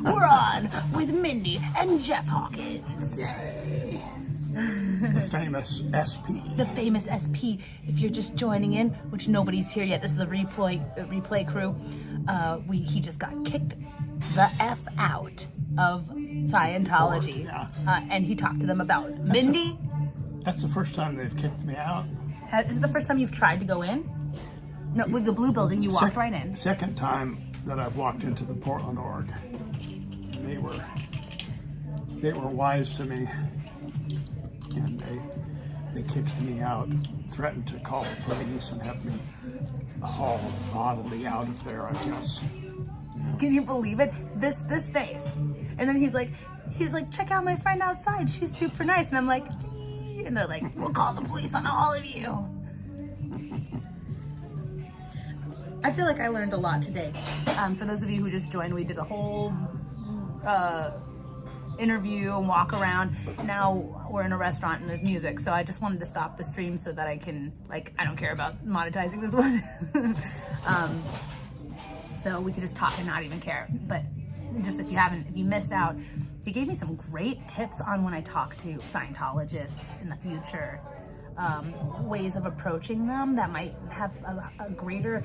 We're on with Mindy and Jeff Hawkins. Yay. The famous SP. The famous SP. If you're just joining in, which nobody's here yet, this is the replay crew. He just got kicked the F out of Scientology. Yeah. And he talked to them about Mindy. That's the first time they've kicked me out. Is it the first time you've tried to go in? No, with the blue building, you walked right in. Second time that I've walked into the Portland org. And they were wise to me. And they kicked me out, threatened to call the police and have me hauled bodily out of there, I guess. Yeah. Can you believe it? This face. And then he's like, check out my friend outside. She's super nice. And I'm like, "Ee." And they're like, we'll call the police on all of you. I feel like I learned a lot today. For those of you who just joined, we did a whole interview and walk around. Now we're in a restaurant and there's music, so I just wanted to stop the stream so that I can, I don't care about monetizing this one. So we could just talk and not even care. But just if you missed out, he gave me some great tips on when I talk to Scientologists in the future. Ways of approaching them that might have a greater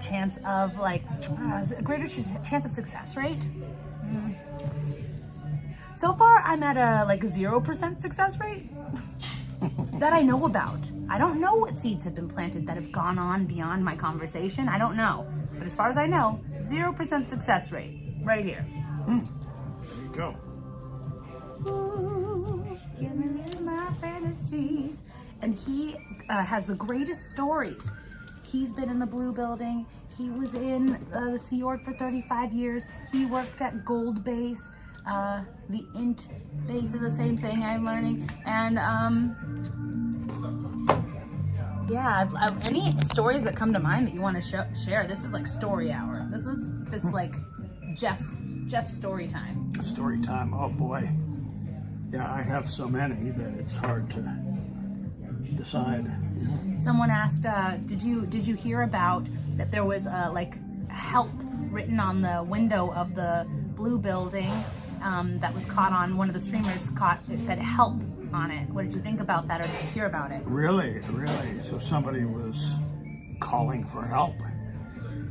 chance of a greater chance of success rate. So far, I'm at a 0% success rate that I know about. I don't know what seeds have been planted that have gone on beyond my conversation. I don't know. But as far as I know, 0% success rate right here. There you go. Ooh, give me my fantasies. And he has the greatest stories. He's been in the Blue Building. He was in the Sea Org for 35 years. He worked at Gold Base. The Int base is the same thing I'm learning. And any stories that come to mind that you want to share? This is like story hour. This is Jeff story time. Story time. Oh boy. Yeah, I have so many that it's hard to decide. Someone asked, did you hear about that there was help written on the window of the Blue Building that was caught on one of the streamers it said help on it. What did you think about that, or did you hear about it? Really? So somebody was calling for help?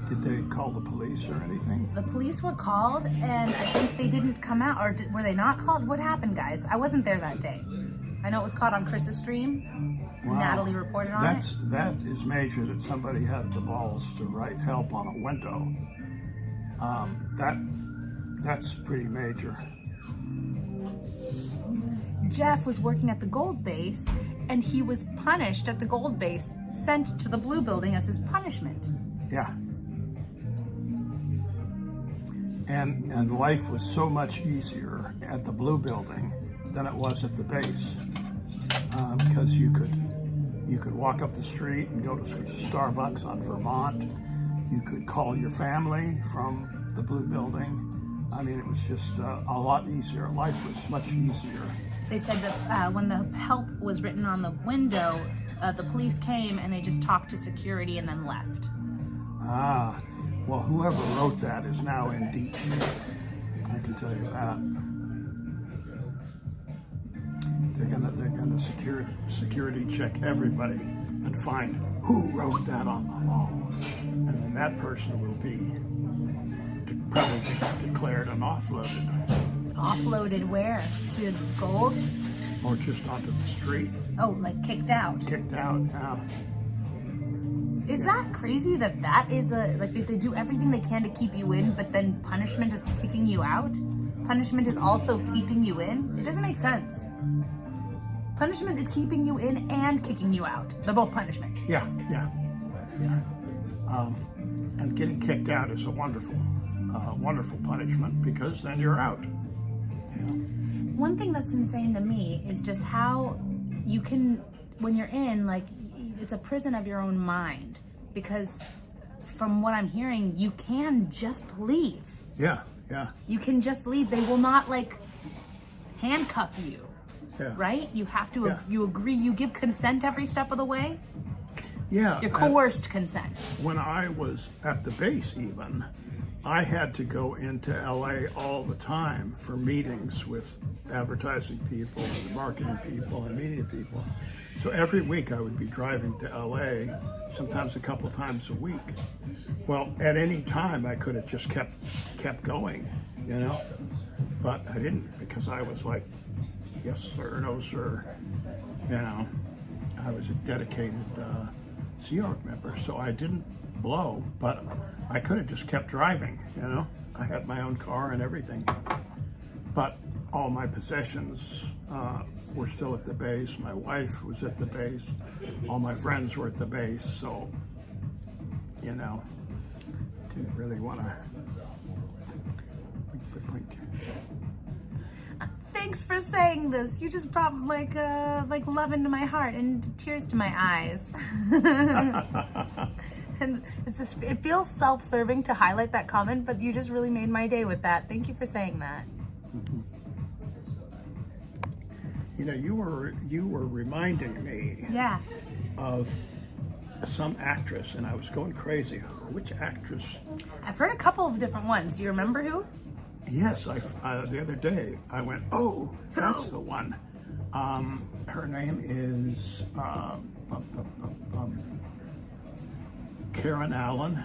Did they call the police or anything? The police were called, and I think they didn't come out, or were they not called? What happened, guys? I wasn't there that day. I know it was caught on Chris's stream. Wow. Natalie reported on it. That is major, that somebody had the balls to write help on a window. That's pretty major. Jeff was working at the Gold Base, and he was punished at the Gold Base, sent to the Blue Building as his punishment. Yeah. And life was so much easier at the Blue Building than it was at the base, because you could walk up the street and go to Starbucks on Vermont. You could call your family from the Blue Building. I mean, it was just a lot easier. Life was much easier. They said that when the help was written on the window, the police came and they just talked to security and then left. Ah, well, whoever wrote that is now in deep shape. I can tell you that. They're gonna security check everybody and find who wrote that on the wall, and then that person will be probably declared and offloaded. Offloaded where? To Gold? Or just onto the street. Oh, kicked out. Kicked out, yeah. Is that crazy that is they do everything they can to keep you in, but then punishment is kicking you out? Punishment is also keeping you in? It doesn't make sense. Punishment is keeping you in and kicking you out. They're both punishment. Yeah. And getting kicked out is a wonderful punishment, because then you're out. Yeah. One thing that's insane to me is just how you can, when you're in, it's a prison of your own mind, because from what I'm hearing, you can just leave. Yeah. You can just leave. They will not handcuff you. Yeah. Right? You have to, you agree, you give consent every step of the way? Yeah. You're coerced consent. When I was at the base even, I had to go into LA all the time for meetings with advertising people and marketing people and media people. So every week I would be driving to LA, sometimes a couple of times a week. Well, at any time I could have just kept going, you know, but I didn't, because I was like, yes sir, no sir, you know. I was a dedicated Sea Org member, so I didn't blow, but I could have just kept driving, you know. I had my own car and everything, but all my possessions were still at the base. My wife was at the base. All my friends were at the base, so, you know, didn't really want to. Thanks for saying this. You just brought like love into my heart and tears to my eyes. And it feels self-serving to highlight that comment, but you just really made my day with that. Thank you for saying that. You know, you were reminding me of some actress, and I was going crazy. Which actress? I've heard a couple of different ones. Do you remember who? Yes, the other day I went, oh, that's the one. Her name is Karen Allen.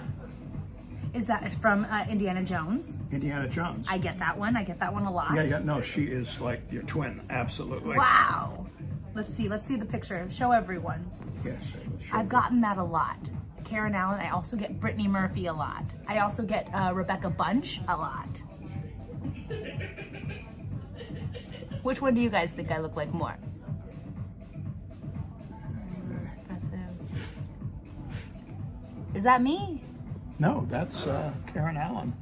Is that from Indiana Jones? Indiana Jones. I get that one. I get that one a lot. Yeah, no, she is like your twin, absolutely. Wow. Let's see the picture. Show everyone. Yes. I've gotten that a lot. Karen Allen. I also get Brittany Murphy a lot. I also get Rebecca Bunch a lot. Which one do you guys think I look like more? Is that me? No, that's Karen Allen.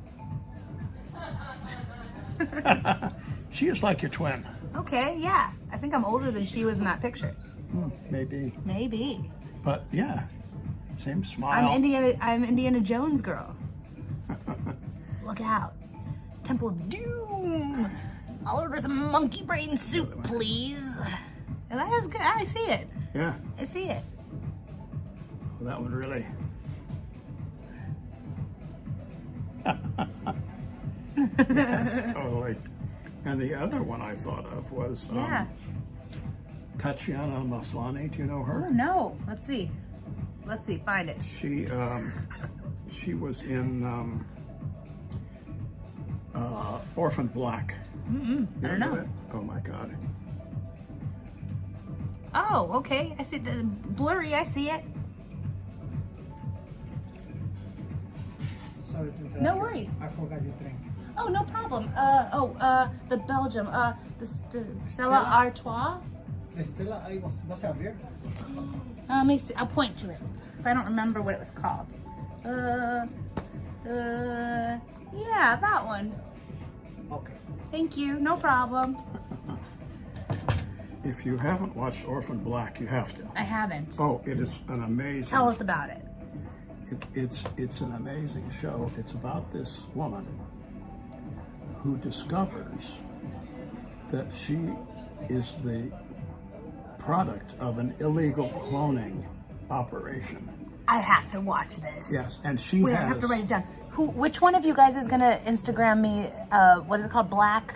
She is like your twin. Okay, yeah. I think I'm older than she was in that picture. Maybe. Maybe. But yeah, same smile. I'm Indiana Jones girl. Look out. Temple of Doom. I'll order some monkey brain soup, please. And that is good. I see it. Yeah. I see it. Well, that one really. Yes, totally. And the other one I thought of was Tatiana Maslany. Do you know her? Oh, no. Let's see. Find it. She was in Orphan Black. I don't know. That? Oh my God. Oh, okay. I see the blurry. I see it. Sorry to interrupt. No worries. I forgot your drink. Oh, no problem. The Belgium. The Stella Artois. Stella, what's that beer? Let me see. I'll point to it. So I don't remember what it was called. Yeah, that one. Okay. Thank you. No problem. If you haven't watched Orphan Black, you have to. I haven't. Oh, it is an amazing. Tell us about it. It's an amazing show. It's about this woman who discovers that she is the product of an illegal cloning operation. I have to watch this. Yes, and she Wait, has. I have to write it down. Which one of you guys is gonna Instagram me? What is it called? Black.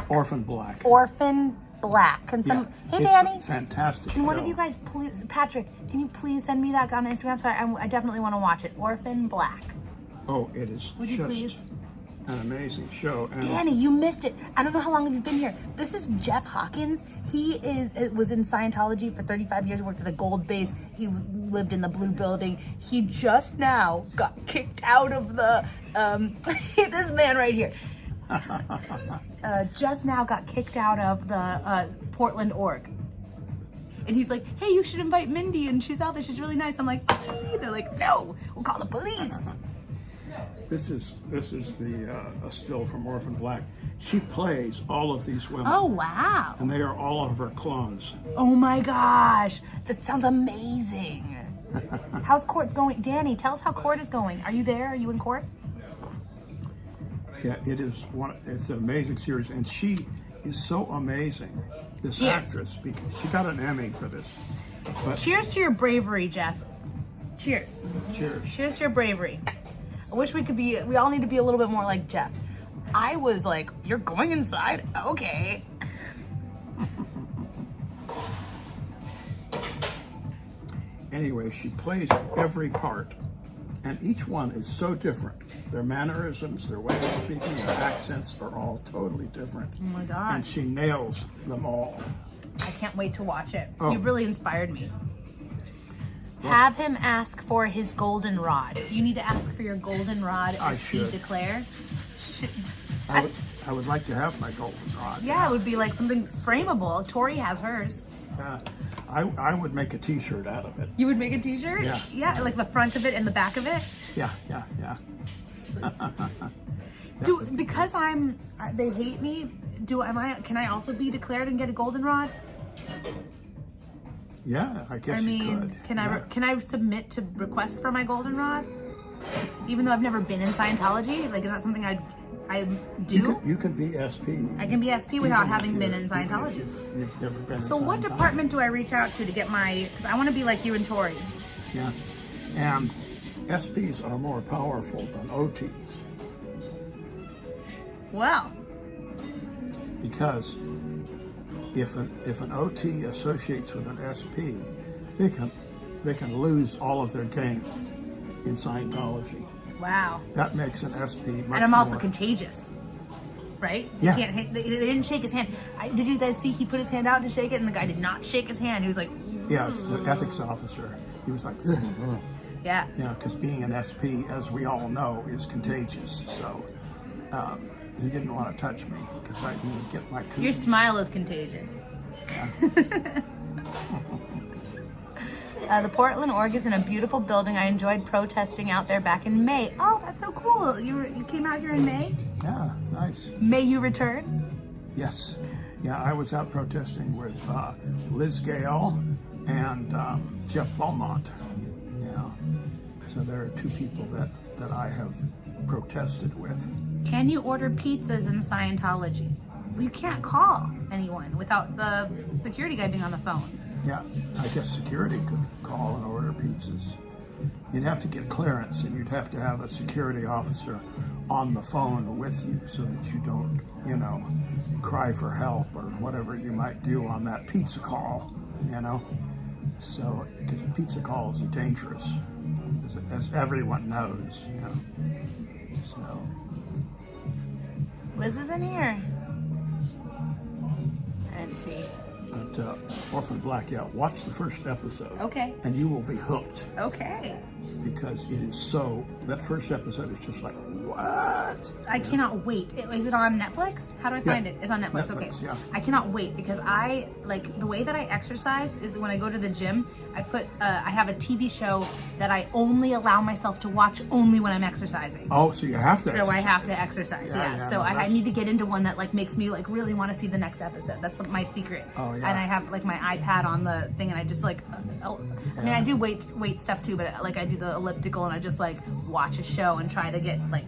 Orphan Black. Orphan Black. Can some? Yeah, Hey, it's Danny. Fantastic. Can one of show. you guys please, Patrick? Can you please send me that on Instagram? Sorry, I definitely want to watch it. Orphan Black. Oh, it is Would you please? just an amazing show. And Danny, you missed it. I don't know how long have you been here. This is Jeff Hawkins. He was in Scientology for 35 years, worked at the Gold Base. He lived in the Blue Building. He just now got kicked out of the, this man right here. Just now got kicked out of the Portland org. And he's like, hey, you should invite Mindy, and she's out there, she's really nice. I'm like, hey. They're like, no, we'll call the police. This is the a still from Orphan Black. She plays all of these women. Oh, wow. And they are all of her clones. Oh my gosh, that sounds amazing. How's court going? Danny, tell us how court is going. Are you there? Are you in court? Yeah, it's an amazing series, and she is so amazing, this actress, because she got an Emmy for this. But Cheers to your bravery, Jeff. Cheers. cheers. Cheers to your bravery. I wish we all need to be a little bit more like Jeff. I was like, you're going inside? Okay. Anyway, she plays every part, and each one is so different. Their mannerisms, their way of speaking, their accents are all totally different. Oh my God. And she nails them all. I can't wait to watch it. Oh. You really inspired me. Have him ask for his golden rod. You need to ask for your golden rod I as Steve should. declare. I would like to have my golden rod. Yeah, it would be like something frameable. Tori has hers. Yeah. I would make a t-shirt out of it. You would make a t-shirt? Yeah. Yeah, like the front of it and the back of it? Yeah. Because they hate me, can I also be declared and get a goldenrod? Yeah, I guess you could. Can I submit to request for my goldenrod? Even though I've never been in Scientology? Like, is that something I do? You can be SP. I can be SP without having been in Scientology. You've never been in So what Scientology. department do I reach out to get my, because I want to be like you and Tori. Yeah. And SPs are more powerful than OTs. Well, Because if an OT associates with an SP, they can lose all of their gains in Scientology. wow. That makes an SP much And I'm also more- contagious, right? Yeah. You can't, they didn't shake his hand. Did you guys see he put his hand out to shake it and the guy did not shake his hand? He was like, Yes, the ethics officer. He was like, yeah. you know, because being an SP, as we all know, is contagious. So he didn't want to touch me because he would get my cooties. Your smile is contagious. The Portland Org is in a beautiful building. I enjoyed protesting out there back in May. Oh, that's so cool. You came out here in May? Yeah, nice. May you return? Yes. Yeah, I was out protesting with Liz Gale and Jeff Beaumont. Yeah. So there are two people that I have protested with. Can you order pizzas in Scientology? You can't call anyone without the security guy being on the phone. Yeah, I guess security could call and order pizzas. You'd have to get clearance, and you'd have to have a security officer on the phone with you so that you don't, you know, cry for help or whatever you might do on that pizza call, you know. So, because pizza calls are dangerous, as everyone knows, you know. So, Liz is in here. I didn't see. but Orphan Black, yeah, watch the first episode. Okay. And you will be hooked. Okay. Because it is so, that first episode is just like, what? I cannot wait. Is it on Netflix? How do I find it? It's on Netflix. Okay. Netflix, yeah. I cannot wait because I like the way that I exercise is when I go to the gym. I have a TV show that I only allow myself to watch only when I'm exercising. Oh, so you have to So I have to exercise. Yeah. Yeah, So no, I that's- need to get into one that like makes me like really want to see the next episode. That's my secret. Oh, yeah. And I have like my iPad on the thing, and I just like, I mean, I do weight stuff too, but like I do the elliptical, and I just like watch a show and try to get like.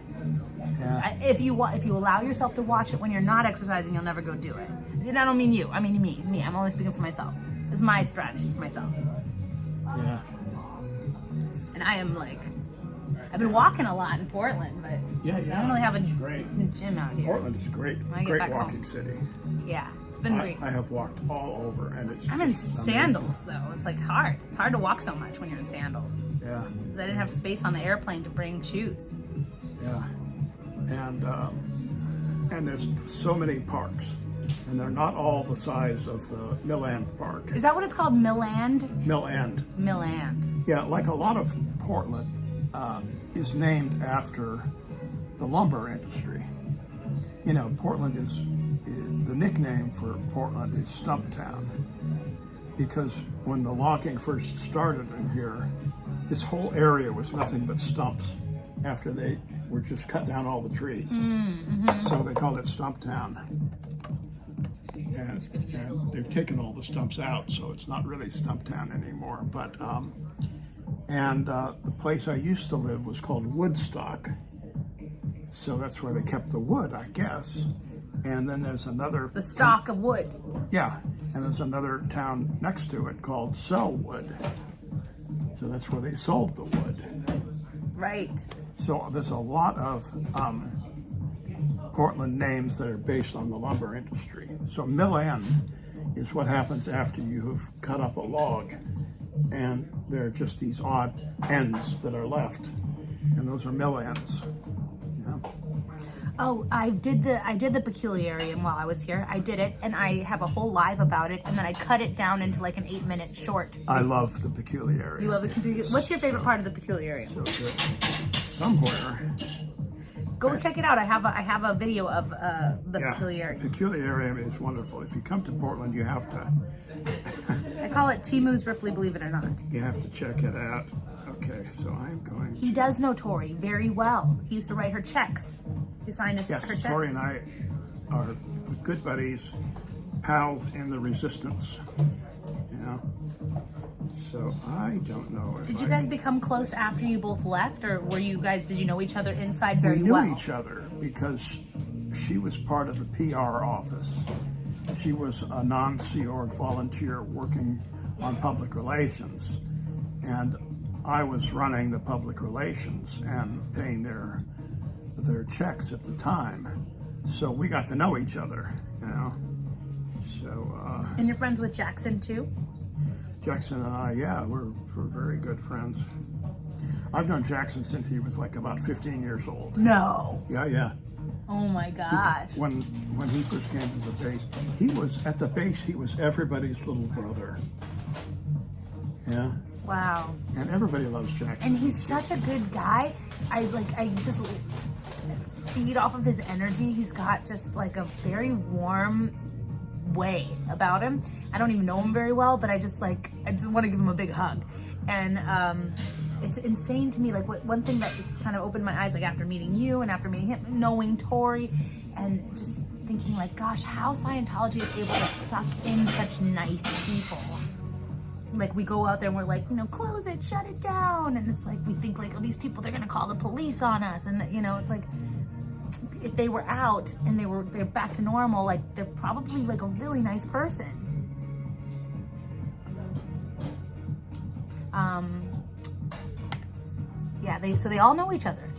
Yeah. If you allow yourself to watch it when you're not exercising, you'll never go do it. And I don't mean you. I mean me. I'm only speaking for myself. It's my strategy for myself. Yeah. And I am like, I've been walking a lot in Portland, but Yeah, I don't really have a it's great. gym out here. Portland is a great I get great back walking home. city. Yeah, it's been great. I have walked all over, and it's I'm in just amazing. sandals though. It's like hard. It's hard to walk so much when you're in sandals. Yeah, 'Cause I didn't have space on the airplane to bring shoes. yeah. And there's so many parks, and they're not all the size of the Milland Park. Is that what it's called? Milland? Milland. Milland. Yeah, like a lot of Portland is named after the lumber industry. You know, Portland is the nickname for Portland is Stumptown, because when the logging first started in here, this whole area was nothing but stumps after they were just cut down all the trees. So they called it Stumptown. And they've taken all the stumps out, so it's not really Stumptown anymore. But the place I used to live was called Woodstock, so that's where they kept the wood, I guess. And then there's another The stock of wood. yeah, and there's another town next to it called Sellwood, so that's where they sold the wood. Right. So there's a lot of Portland names that are based on the lumber industry. So mill end is what happens after you've cut up a log, and there are just these odd ends that are left, and those are mill ends. Oh, I did the peculiarium while I was here. I did it, and I have a whole live about it, and then I cut it down into like an 8-minute short. I love the peculiarium. You love the peculiarium? What's your favorite part of the peculiarium? So good. Somewhere. Go check it out. I have a video of the peculiarium. Peculiarium is wonderful. If you come to Portland, you have to. I call it Timu's Ripley, believe it or not. You have to check it out. Okay, so I'm going to. He does know Tori very well. He used to write her checks. He signed her checks. Tori and I are good buddies, pals in the resistance. So I don't know. Did you guys become close after you both left, or did you know each other inside very well? We knew each other because she was part of the PR office. She was a non-Sea Org volunteer working on public relations, and I was running the public relations and paying their checks at the time. So we got to know each other, So. And you're friends with Jackson too? Jackson and I, we're very good friends. I've known Jackson since he was like about 15 years old. No. Yeah. Oh my gosh. When he first came to the base, he was at the base. He was everybody's little brother. Yeah. Wow. And everybody loves Jackson. And he's such a good guy. I just feed off of his energy. He's got just like a very warm way about him. I don't even know him very well, but I just want to give him a big hug. And it's insane to me. Like one thing that just kind of opened my eyes, like after meeting you and after meeting him, knowing Tori, and just thinking like, gosh, how Scientology is able to suck in such nice people. Like we go out there and we're like, close it, shut it down, and it's like we think like, oh, these people, they're gonna call the police on us, and it's like, if they were out and they're back to normal, like they're probably like a really nice person. They all know each other.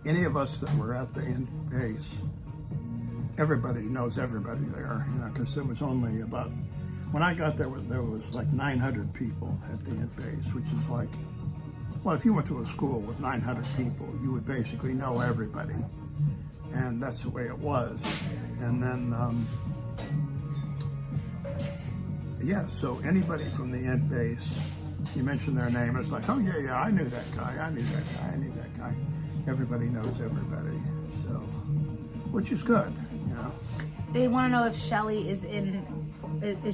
Any of us that were at the base, everybody knows everybody there, because there was only about, when I got there was like 900 people at the int base, which is like, well, if you went to a school with 900 people, you would basically know everybody. And that's the way it was. And then, so anybody from the int base, you mention their name, it's like, oh yeah, I knew that guy, I knew that guy. Everybody knows everybody, so, which is good, They want to know if Shelly is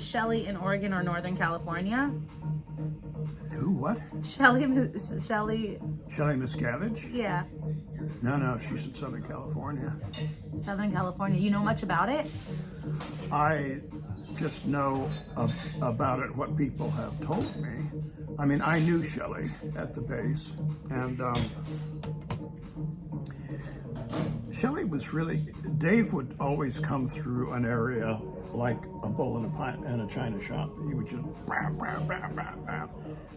Shelly in Oregon or Northern California? Who, what? Shelly. Shelly Miscavige? Yeah. No, she's in Southern California. Southern California. You know much about it? I just know about it, what people have told me. I mean, I knew Shelly at the base, and Shelly was really, Dave would always come through an area like a bull in a china shop. He would just bam, bam, bam, bam, bam.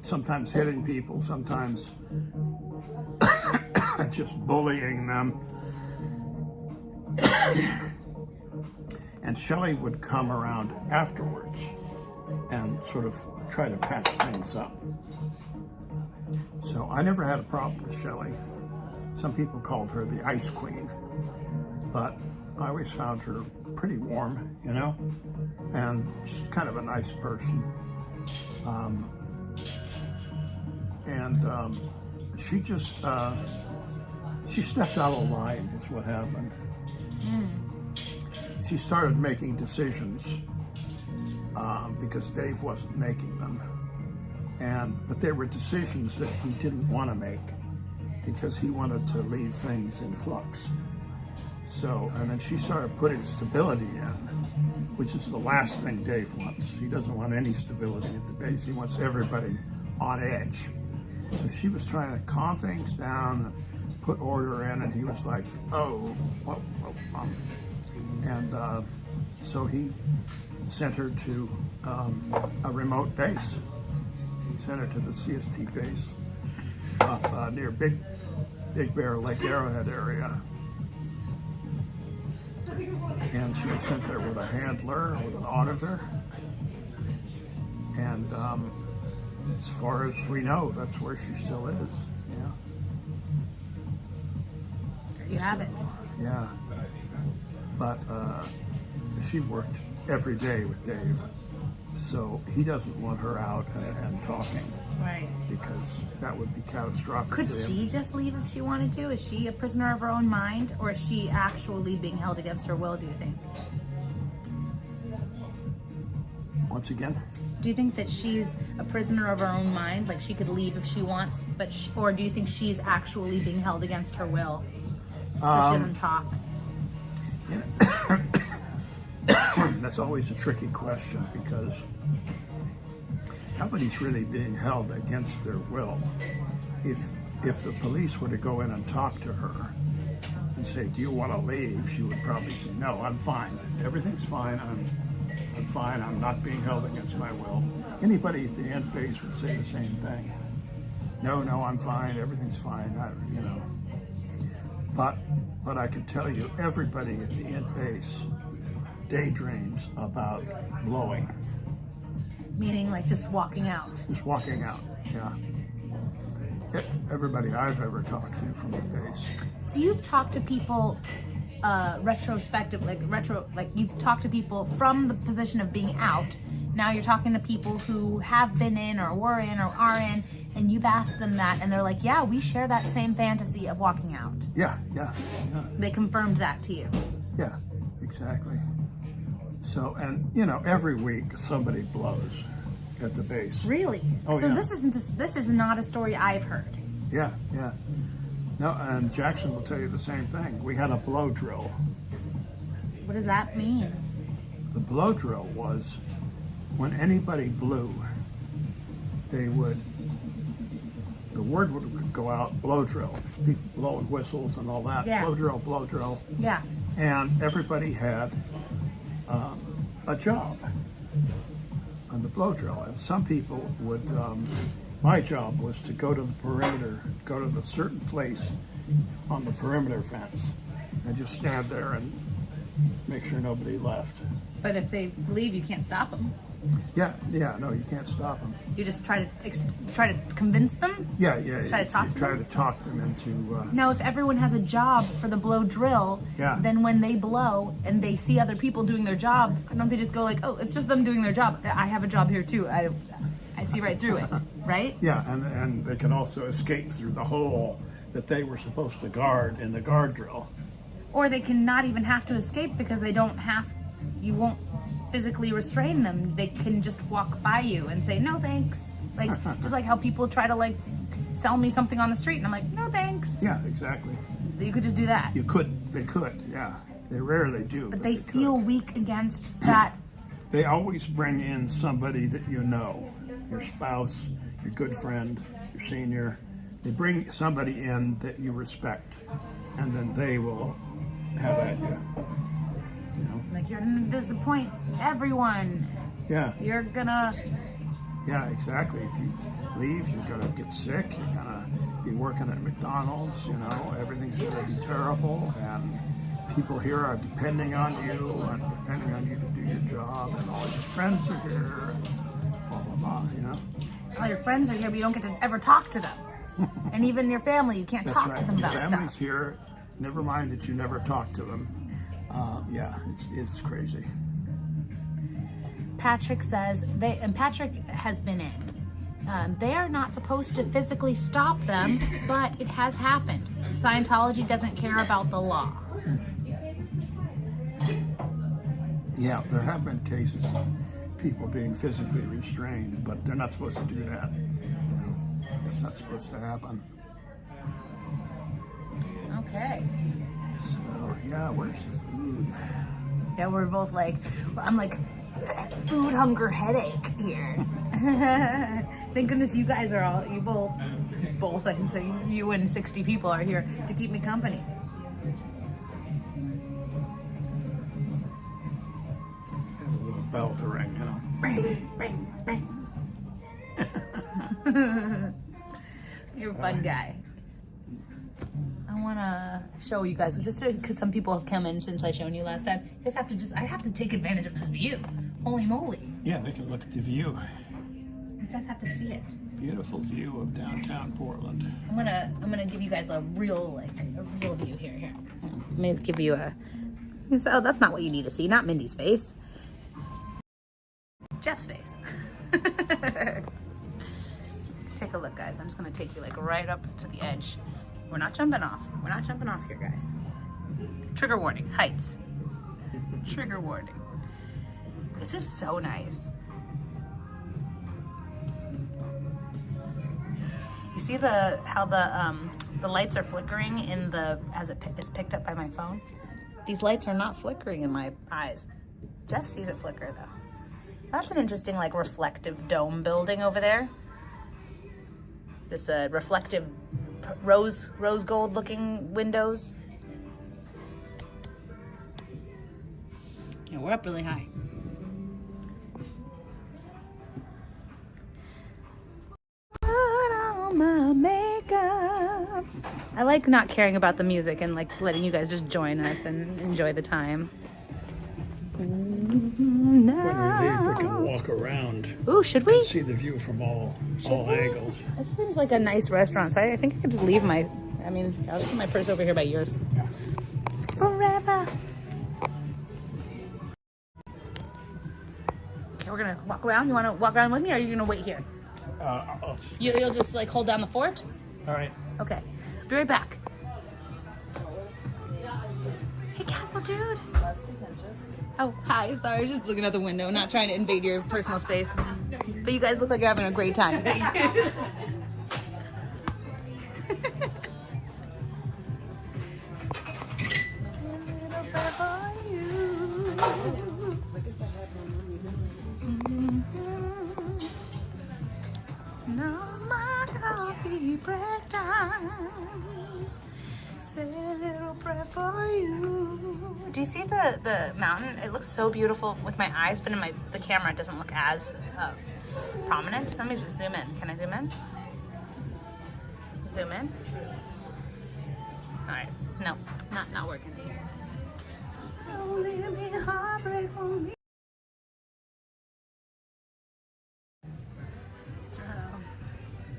Sometimes hitting people, sometimes just bullying them. And Shelly would come around afterwards and sort of try to patch things up. So I never had a problem with Shelly. Some people called her the Ice Queen, but I always found her pretty warm, and she's kind of a nice person. She just, she stepped out of line is what happened. She started making decisions because Dave wasn't making them. But they were decisions that he didn't want to make because he wanted to leave things in flux. So, and then she started putting stability in, which is the last thing Dave wants. He doesn't want any stability at the base. He wants everybody on edge. So she was trying to calm things down, put order in, and he was like, so he sent her to a remote base. He sent her to the CST base up near Big Bear Lake Arrowhead area. And she was sent there with a handler, with an auditor. And as far as we know, that's where she still is. Yeah. There you have it. Yeah. But she worked every day with Dave. So he doesn't want her out and talking. Right. Because that would be catastrophic. Could to him. she just leave if she wanted to? Is she a prisoner of her own mind, or is she actually being held against her will, do you think? Once again? Do you think that she's a prisoner of her own mind, like she could leave if she wants, but or do you think she's actually being held against her will, so she doesn't talk? You know, that's always a tricky question because nobody's really being held against their will. If the police were to go in and talk to her and say, "Do you want to leave?" she would probably say, "No, I'm fine. Everything's fine. I'm fine. I'm not being held against my will." Anybody at the end base would say the same thing. No, I'm fine. Everything's fine. You know. But I can tell you, everybody at the end base daydreams about blowing. Meaning, like just walking out. Just walking out. Yeah. Everybody I've ever talked to from the base. So you've talked to people you've talked to people from the position of being out. Now you're talking to people who have been in or were in or are in, and you've asked them that, and they're like, yeah, we share that same fantasy of walking out. Yeah. They confirmed that to you. Yeah, exactly. So, and you know, every week somebody blows at the base. Really? Oh, so yeah. This is not a story I've heard. Yeah. No, and Jackson will tell you the same thing. We had a blow drill. What does that mean? The blow drill was when anybody blew, the word would go out, blow drill. People blowing whistles and all that. Yeah. Blow drill. Yeah. And everybody had a job on the blow drill. And some people would, my job was to go to the perimeter, go to the certain place on the perimeter fence and just stand there and make sure nobody left. But if they leave, you can't stop them. Yeah, no, you can't stop them. You just try to convince them? Yeah. Try to talk to them? Try to talk them into... Now, if everyone has a job for the blow drill, Yeah. then when they blow and they see other people doing their job, don't they just go like, oh, it's just them doing their job. I have a job here too. I see right through it, right? Yeah, and they can also escape through the hole that they were supposed to guard in the guard drill. Or they can not even have to escape because you won't physically restrain them. They can just walk by you and say, no thanks. Like, just like how people try to like sell me something on the street and I'm like, no thanks. Yeah, exactly. You could just do that. They could, yeah. They rarely do. But they could. feel weak against that. They always bring in somebody that you know, your spouse, your good friend, your senior. They bring somebody in that you respect, and then they will have at you. You know? Like, you're gonna disappoint everyone. Yeah. You're gonna... Yeah, exactly. If you leave, you're gonna get sick. You're gonna be working at McDonald's. You know, everything's gonna be terrible, and people here are depending on you and depending on you to do your job, and all your friends are here. Blah blah blah. You know. All your friends are here, but you don't get to ever talk to them. And even your family, you can't That's talk right. to them Your about family's stuff. here. Never mind that you never talk to them. Yeah, it's crazy. Patrick says, Patrick has been in. They are not supposed to physically stop them, but it has happened. Scientology doesn't care about the law. Yeah, there have been cases of people being physically restrained, but they're not supposed to do that. You know, that's not supposed to happen. Okay. So, yeah, where's the food? Yeah, we're both like, I'm like, food hunger headache here. Thank goodness you guys are all, you both, I can say, you and 60 people are here to keep me company. Have a little bell to ring, you know. Bang, bang, bang. You're a fun guy. I want to show you guys, just because some people have come in since I shown you last time. You guys have to I have to take advantage of this view. Holy moly. Yeah, they can look at the view. You guys have to see it. Beautiful view of downtown Portland. I'm gonna give you guys a real view here. Here. Let me give you a. Oh, that's not what you need to see. Not Mindy's face. Jeff's face. Take a look, guys. I'm just gonna take you like right up to the edge. We're not jumping off. We're not jumping off here, guys. Trigger warning. Heights. Trigger warning. This is so nice. You see how the lights are flickering in as it is picked up by my phone? These lights are not flickering in my eyes. Jeff sees it flicker though. That's an interesting like reflective dome building over there. This reflective rose gold looking windows. Yeah, we're up really high. My makeup. I like not caring about the music and like letting you guys just join us and enjoy the time. When we leave, we can walk around. Ooh, should we? And see the view from all angles. This seems like a nice restaurant, so I think I could just leave I'll just put my purse over here by yours. Forever. Okay, we're gonna walk around. You wanna walk around with me, or are you gonna wait here? You'll just like hold down the fort? All right. Okay. Be right back. Hey, Castle Dude. Oh, hi. Sorry, I was just looking out the window, not trying to invade your personal space. But you guys look like you're having a great time. Break time. Say a little prayer for you. Do you see the mountain? It looks so beautiful with my eyes, but in the camera it doesn't look as prominent. Let me just zoom in. Can I zoom in? Zoom in. All right. No, not working. Don't leave me heartbreak for me.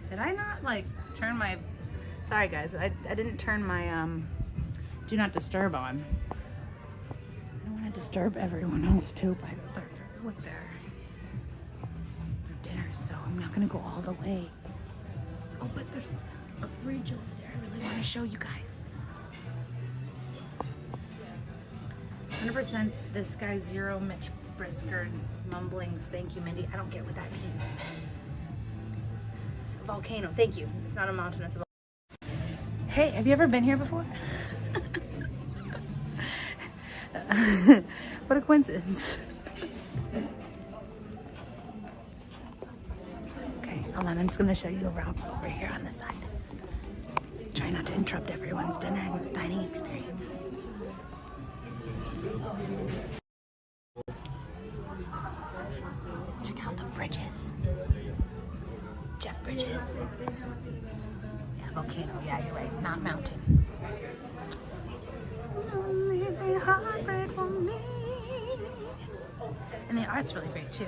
Did I not like turn my, sorry guys, I didn't turn my do not disturb on. I don't want to disturb everyone else too with their dinner, so I'm not gonna go all the way. Oh, but there's a bridge over there I really want to show you guys. 100% this guy's Zero Mitch Brisker mumblings. Thank you, Mindy. I don't get what that means. Volcano, thank you. It's not a mountain, it's a volcano. Hey, have you ever been here before? What a coincidence. Okay, hold on, I'm just gonna show you around over here on this side. Try not to interrupt everyone's dinner and dining experience. Check out the bridges. Jeff Bridges. Yeah, volcano. Yeah, you're right. Not mountain. Heartbreak for me. And the art's really great too.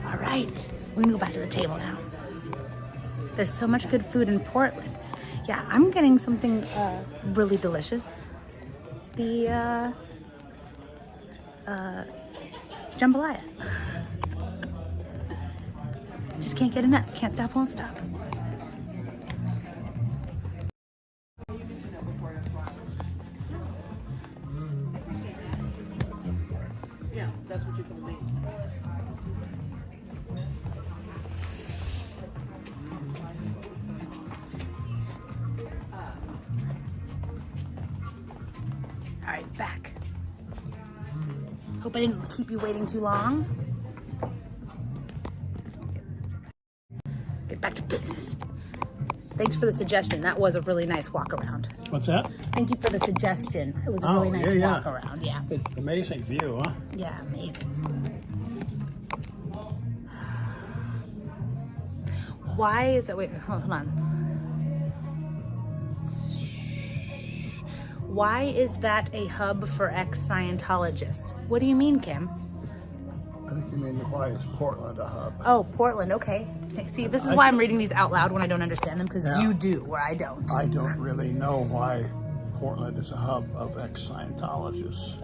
All right, we can go back to the table now. There's so much good food in Portland. Yeah, I'm getting something really delicious. The jambalaya. Just can't get enough. Can't stop, won't stop. Yeah, that's what you can make. All right, back. Hope I didn't keep you waiting too long. Get back to business. Thanks for the suggestion. That was a really nice walk around. What's that? Thank you for the suggestion. It was a really nice walk around. Yeah. It's an amazing view, huh? Yeah, amazing. Why is that? Wait, hold on. Why is that a hub for ex-Scientologists? What do you mean, Kim? I think you mean why is Portland a hub? Oh, Portland. Okay. See, this is why I'm reading these out loud when I don't understand them, because you do, where I don't. I don't really know why Portland is a hub of ex-Scientologists.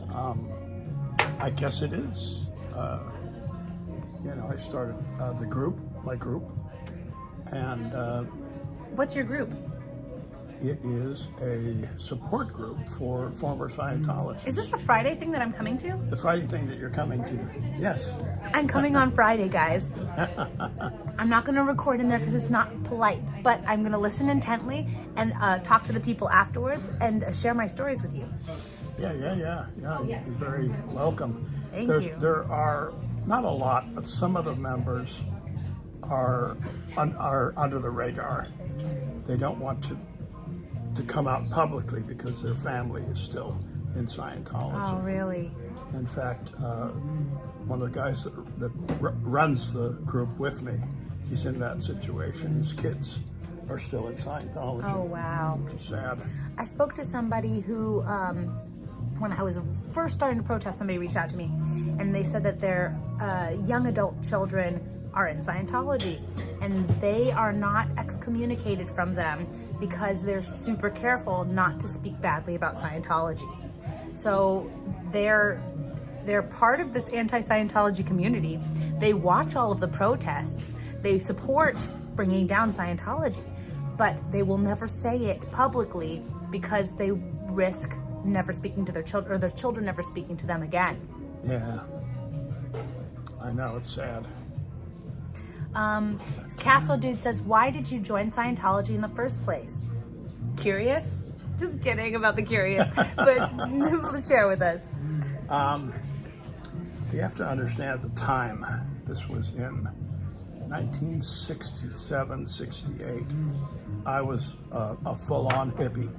I guess it is. I started my group, and What's your group? it is a support group for former Scientologists. Is this the Friday thing that I'm coming to? The Friday thing that you're coming to? Yes. I'm coming on Friday, guys. I'm not going to record in there because it's not polite, but I'm going to listen intently and talk to the people afterwards and share my stories with you. Yeah. Yes. You're very welcome. Thank you. There are not a lot, but some of the members are under the radar. They don't want to come out publicly because their family is still in Scientology. Oh, really? In fact, one of the guys that runs the group with me, he's in that situation. His kids are still in Scientology. Oh, wow. Which is sad. I spoke to somebody who, when I was first starting to protest, somebody reached out to me, and they said that their young adult children are in Scientology, and they are not excommunicated from them because they're super careful not to speak badly about Scientology. So they're part of this anti-Scientology community. They watch all of the protests. They support bringing down Scientology, but they will never say it publicly because they risk never speaking to their children, or their children never speaking to them again. Yeah. I know, it's sad. Castle Dude says, why did you join Scientology in the first place? Curious? Just kidding about the curious, but share with us. You have to understand the time. This was in 1967, 68. I was a full-on hippie.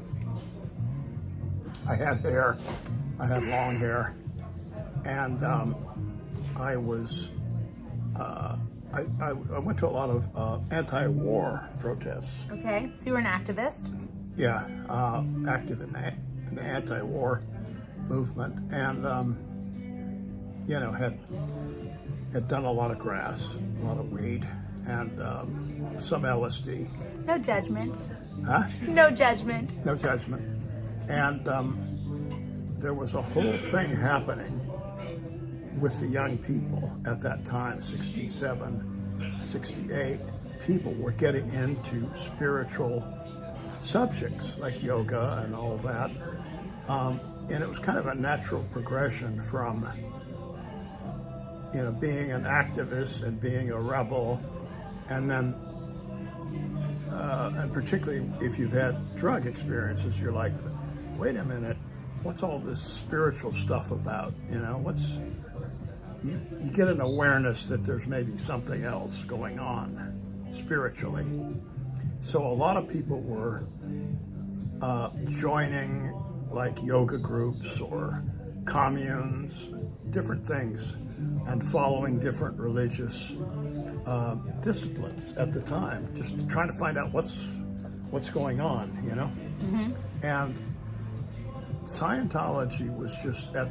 I had hair. I had long hair. And I was... I went to a lot of anti-war protests. Okay, so you were an activist? Yeah, active in the anti-war movement, and had done a lot of grass, a lot of weed, and some LSD. No judgment. Huh? No judgment. No judgment. And there was a whole thing happening with the young people at that time, 67, 68. People were getting into spiritual subjects like yoga and all that. And it was kind of a natural progression from, being an activist and being a rebel, and then, and particularly if you've had drug experiences, you're like, wait a minute, what's all this spiritual stuff about? You get an awareness that there's maybe something else going on spiritually. So a lot of people were joining like yoga groups or communes, different things, and following different religious disciplines at the time, just trying to find out what's going on, Mm-hmm. And Scientology was just at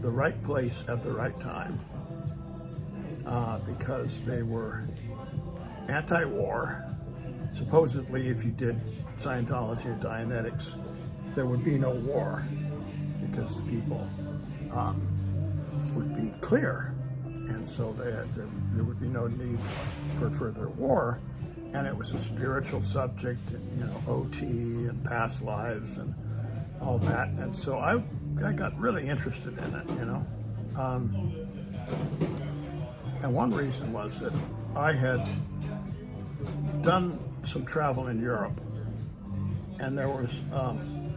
the right place at the right time, because they were anti-war. Supposedly, if you did Scientology and Dianetics, there would be no war because people would be clear, and so there would be no need for further war. And it was a spiritual subject, OT and past lives and all that. And so I got really interested in it, and one reason was that I had done some travel in Europe, and there was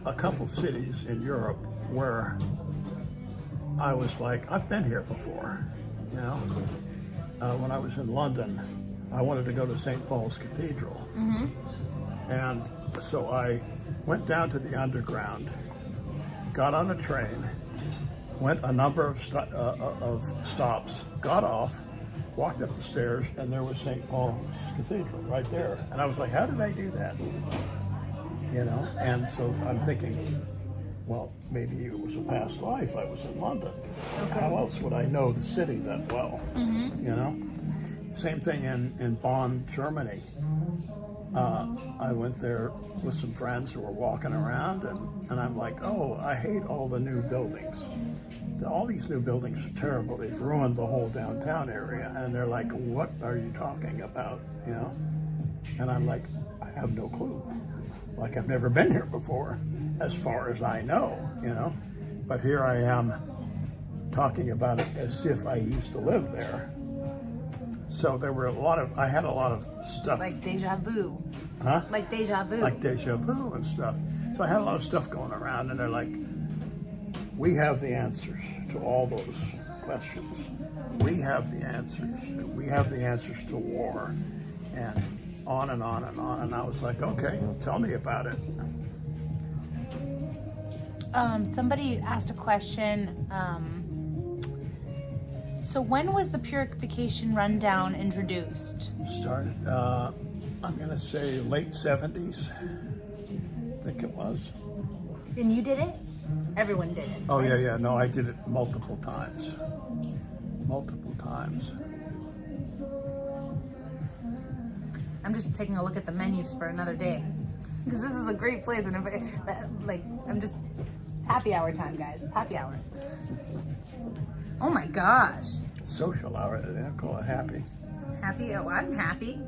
a couple cities in Europe where I was like, I've been here before, When I was in London, I wanted to go to St. Paul's Cathedral. Mm-hmm. And so I went down to the underground, got on a train, went a number of stops, got off, walked up the stairs, and there was St. Paul's Cathedral right there. And I was like, how did I do that? You know, and so I'm thinking, well, maybe it was a past life. I was in London. Okay. How else would I know the city that well? Mm-hmm. You know? Same thing in Bonn, Germany. I went there with some friends who were walking around, and I'm like, oh, I hate all the new buildings. All these new buildings are terrible. They've ruined the whole downtown area. And they're like, what are you talking about? You know? And I'm like, I have no clue. Like, I've never been here before, as far as I know, you know? But here I am talking about it as if I used to live there. So there were I had a lot of stuff. Like deja vu. Huh? Like deja vu. Like deja vu and stuff. So I had a lot of stuff going around, and they're like, we have the answers to all those questions. We have the answers. We have the answers to war. And on and on and on. And I was like, okay, tell me about it. Somebody asked a question. So when was the Purification rundown introduced? Started, I'm going to say late 70s. I think it was. And you did it? Everyone did it. Oh, right? Yeah. No, I did it multiple times. Multiple times. I'm just taking a look at the menus for another day. Because this is a great place. And I'm just... Happy hour time, guys. Happy hour. Oh my gosh. Social hour. They don't call it happy. Happy? Oh, I'm happy.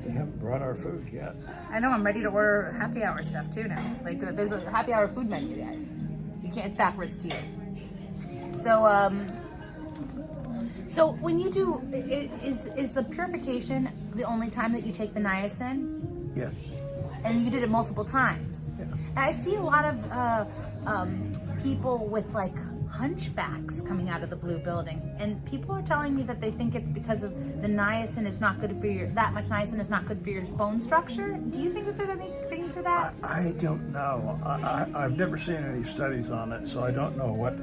We haven't brought our food yet. I know. I'm ready to order happy hour stuff too now. Like, there's a happy hour food menu, guys. You can't. It's backwards to you. So when you do, is the Purification the only time that you take the niacin? Yes. And you did it multiple times. Yeah. And I see a lot of people with like hunchbacks coming out of the blue building, and people are telling me that they think it's because of the niacin is not good for that much niacin is not good for your bone structure. Do you think that there's anything to that? I don't know. I've never seen any studies on it, so I don't know what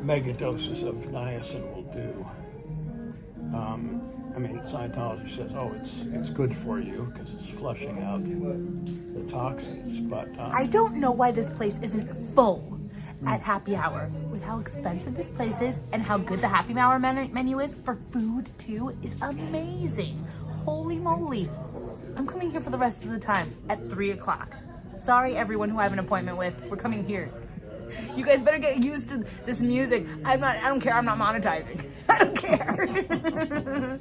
mega doses of niacin will do. I mean, Scientology says, oh, it's good for you because it's flushing out the toxins, but... I don't know why this place isn't full at happy hour with how expensive this place is and how good the happy hour menu is for food, too, is amazing. Holy moly. I'm coming here for the rest of the time at 3 o'clock. Sorry, everyone who I have an appointment with. We're coming here. You guys better get used to this music. I don't care. I'm not monetizing. I don't care.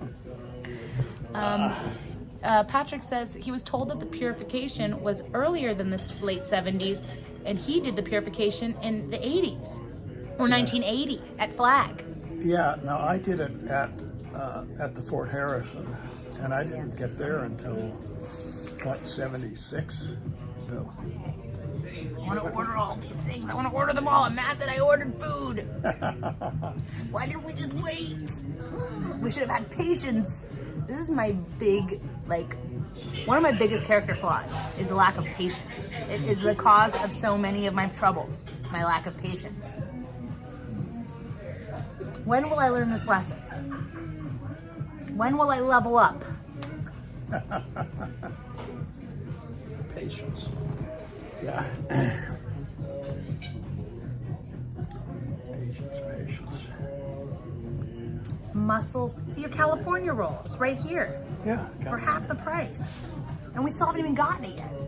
Patrick says he was told that the Purification was earlier than the late 70s, and he did the Purification in the 80s or 1980 at Flag. Yeah, no, I did it at the Fort Harrison, and I didn't get there until like 76. So I want to order all these things. I want to order them all. I'm mad that I ordered food. Why didn't we just wait? We should have had patience. This is my big, one of my biggest character flaws is the lack of patience. It is the cause of so many of my troubles, my lack of patience. When will I learn this lesson? When will I level up? Patience. Yeah. Patience. Mussels. See your California rolls right here. Yeah. For half the price. And we still haven't even gotten it yet.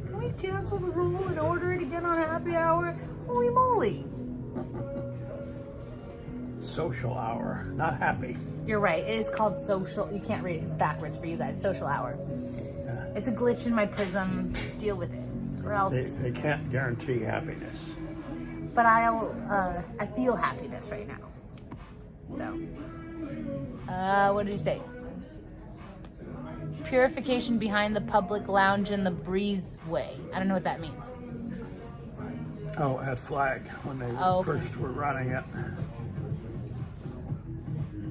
Can we cancel the roll and order it again on happy hour? Holy moly. Social hour, not happy. You're right. It is called social. You can't read it. It's backwards for you guys. Social hour. Yeah. It's a glitch in my prism. Deal with it. Or else. They can't guarantee happiness. But I feel happiness right now. So. What did you say? Purification behind the public lounge in the breezeway. I don't know what that means. Oh, at Flag, when they first were running it.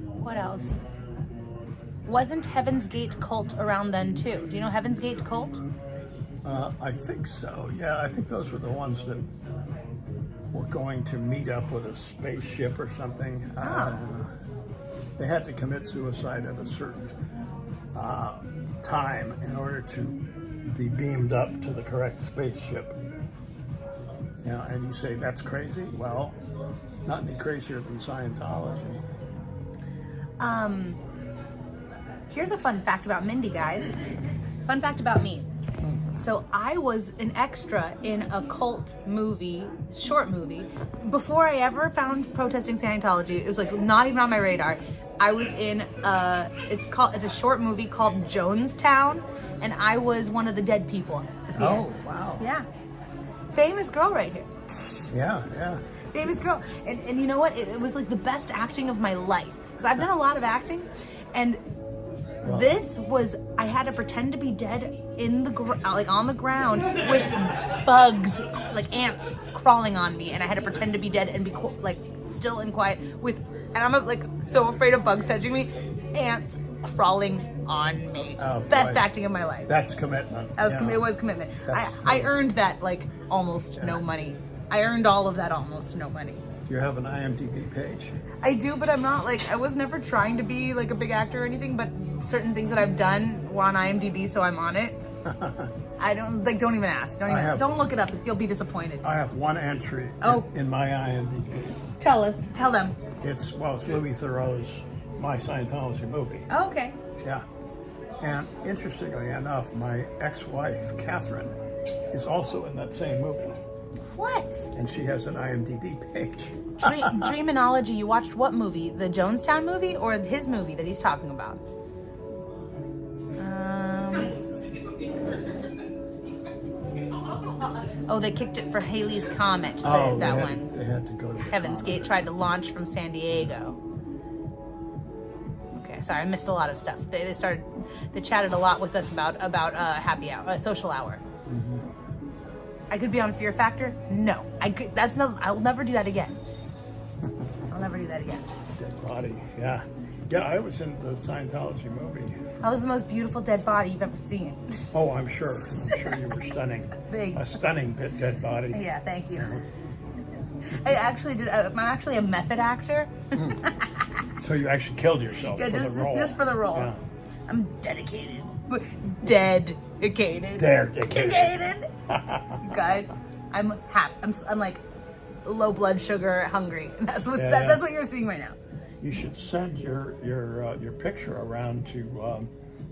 What else? Wasn't Heaven's Gate cult around then too? Do you know Heaven's Gate cult? I think so. Yeah, I think those were the ones that were going to meet up with a spaceship or something. They had to commit suicide at a certain time in order to be beamed up to the correct spaceship. Yeah, and you say that's crazy? Well, not any crazier than Scientology. Here's a fun fact about Mindy, guys. Fun fact about me. So I was an extra in a cult movie, short movie, before I ever found protesting Scientology. It was like not even on my radar. I was in it's a short movie called Jonestown, and I was one of the dead people at the end. Wow. Yeah. Famous girl right here. Yeah. Famous girl. And you know what? It was like the best acting of my life. Because I've done a lot of acting, and this was, I had to pretend to be dead in the on the ground with bugs, like ants crawling on me, and I had to pretend to be dead and be still and quiet and I'm like so afraid of bugs touching me, ants crawling on me. Oh, best boy. acting of my life. That's commitment. It was commitment. I earned that like almost no money. I earned all of that almost no money. You have an IMDb page. I do, but I'm not I was never trying to be like a big actor or anything, but certain things that I've done were on IMDb, so I'm on it. I don't even ask. Don't look it up. You'll be disappointed. I have one entry in my IMDb. Tell them. It's Louis Theroux's My Scientology movie. Oh, okay. Yeah. And interestingly enough, my ex-wife, Catherine, is also in that same movie. What? And she has an IMDb page. Dreamology, you watched what movie? The Jonestown movie or his movie that he's talking about? They kicked it for Halley's Comet. That one. They had to go to Heaven's Gate tried to launch from San Diego. Okay, sorry, I missed a lot of stuff. They chatted a lot with us about happy hour, social hour. Mm-hmm. I could be on Fear Factor. No, I'll never do that again. I'll never do that again. Dead body. Yeah. I was in the Scientology movie. I was the most beautiful dead body you've ever seen. Oh, I'm sure. You were stunning. Thanks. A stunning dead body. Yeah, thank you. I actually did. I'm actually a method actor. So you actually killed yourself for the role. Just for the role. Yeah. I'm dedicated. Dedicated. Guys, I'm happy. I'm like low blood sugar hungry. That's what you're seeing right now. You should send your picture around to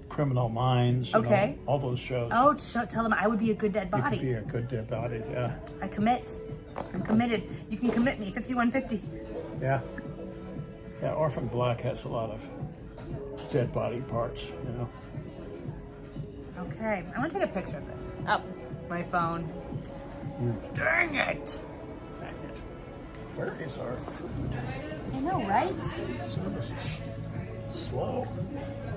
Criminal Minds. Okay. All those shows. Oh, tell them I would be a good dead body. You could be a good dead body. Yeah. I commit. I'm committed. You can commit me. 5150. Yeah. Yeah. Orphan Black has a lot of dead body parts. Okay. I want to take a picture of this. Oh, my phone. Dang it. Where is our food? I know, right? Service is slow.